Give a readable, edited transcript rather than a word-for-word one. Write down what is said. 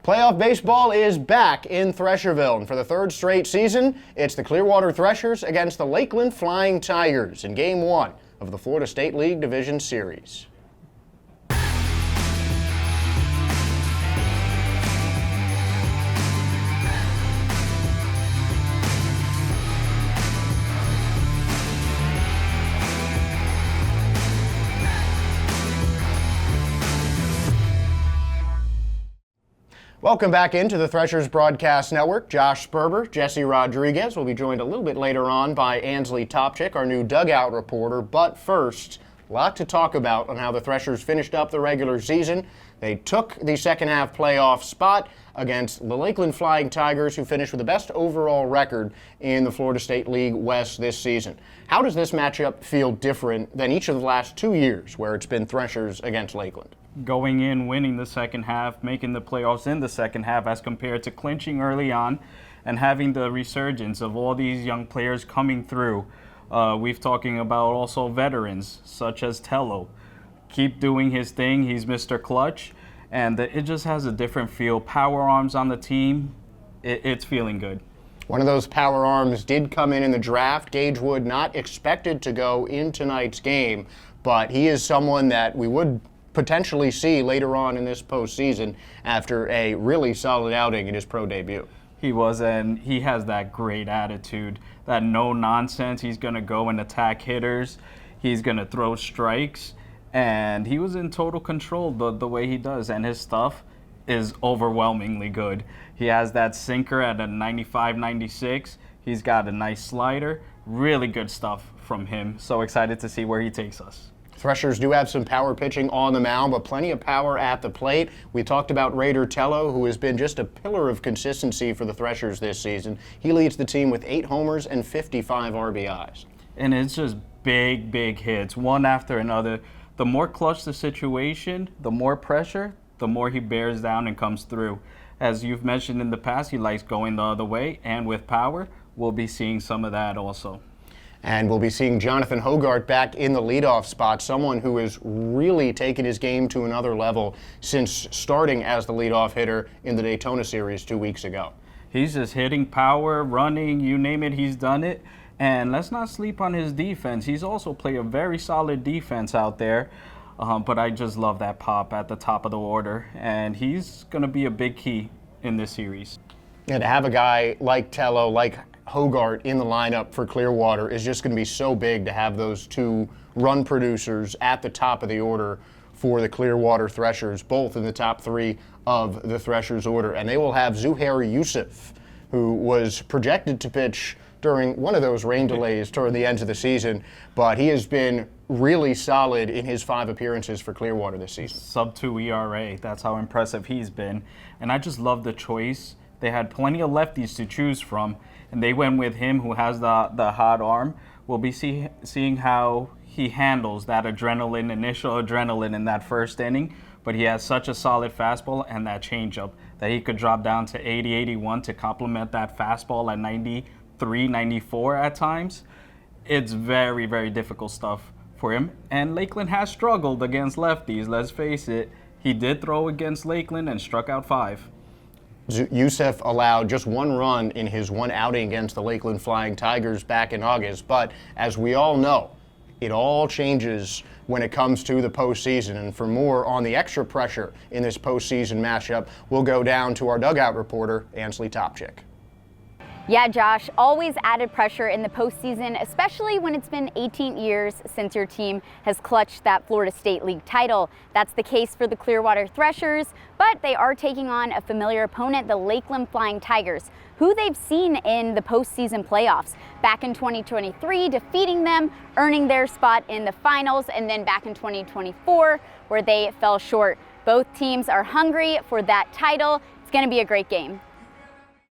Playoff baseball is back in Thresherville, and for the third straight season, it's the Clearwater Threshers against the Lakeland Flying Tigers in Game 1 of the Florida State League Division Series. Welcome back into the Threshers Broadcast Network. Josh Sperber, Jesse Rodriguez will be joined a little bit later on by Ansley Topchick, our new dugout reporter. But first, a lot to talk about on how the Threshers finished up the regular season. They took the second half playoff spot against the Lakeland Flying Tigers, who finished with the best overall record in the Florida State League West this season. How does this matchup feel different than each of the last 2 years where it's been Threshers against Lakeland? Going in, winning the second half, making the playoffs in the second half as compared to clinching early on and having the resurgence of all these young players coming through. We've talking about also veterans such as Tello. Keep doing his thing. He's Mr. Clutch, and it just has a different feel. Power arms on the team, it's feeling good. One of those power arms did come in the draft. Gage Wood not expected to go in tonight's game, but he is someone that we would potentially see later on in this postseason after a really solid outing in his pro debut. He was, and he has that great attitude, that no nonsense. He's going to go and attack hitters. He's going to throw strikes, and he was in total control the way he does, and his stuff is overwhelmingly good. He has that sinker at a 95, 96. He's got a nice slider. Really good stuff from him. So excited to see where he takes us. Threshers do have some power pitching on the mound, but plenty of power at the plate. We talked about Raider Tello, who has been just a pillar of consistency for the Threshers this season. He leads the team with 8 homers and 55 RBIs. And it's just big, big hits, one after another. The more clutch the situation, the more pressure, the more he bears down and comes through. As you've mentioned in the past, he likes going the other way, and with power, we'll be seeing some of that also. And we'll be seeing Jonathan Hogart back in the leadoff spot, someone who has really taken his game to another level since starting as the leadoff hitter in the Daytona Series 2 weeks ago. He's just hitting power, running, you name it, he's done it. And let's not sleep on his defense. He's also played a very solid defense out there. But I just love that pop at the top of the order. And he's going to be a big key in this series. And to have a guy like Tello, like Hogart in the lineup for Clearwater is just going to be so big to have those two run producers at the top of the order for the Clearwater Threshers, both in the top 3 of the Threshers order. And they will have Zuhair Yusuf, who was projected to pitch during one of those rain delays toward the end of the season, but he has been really solid in his 5 appearances for Clearwater this season. Sub-2 ERA, that's how impressive he's been. And I just love the choice. They had plenty of lefties to choose from, and they went with him, who has the hot arm. We'll be seeing how he handles that initial adrenaline in that first inning, but he has such a solid fastball and that changeup that he could drop down to 80, 81 to complement that fastball at 93, 94 at times. It's very, very difficult stuff for him. And Lakeland has struggled against lefties, let's face it. He did throw against Lakeland and struck out 5. Yusuf allowed just 1 run in his 1 outing against the Lakeland Flying Tigers back in August. But as we all know, it all changes when it comes to the postseason. And for more on the extra pressure in this postseason matchup, we'll go down to our dugout reporter, Ansley Topchick. Yeah, Josh, always added pressure in the postseason, especially when it's been 18 years since your team has clutched that Florida State League title. That's the case for the Clearwater Threshers, but they are taking on a familiar opponent, the Lakeland Flying Tigers, who they've seen in the postseason playoffs. Back in 2023, defeating them, earning their spot in the finals, and then back in 2024, where they fell short. Both teams are hungry for that title. It's going to be a great game.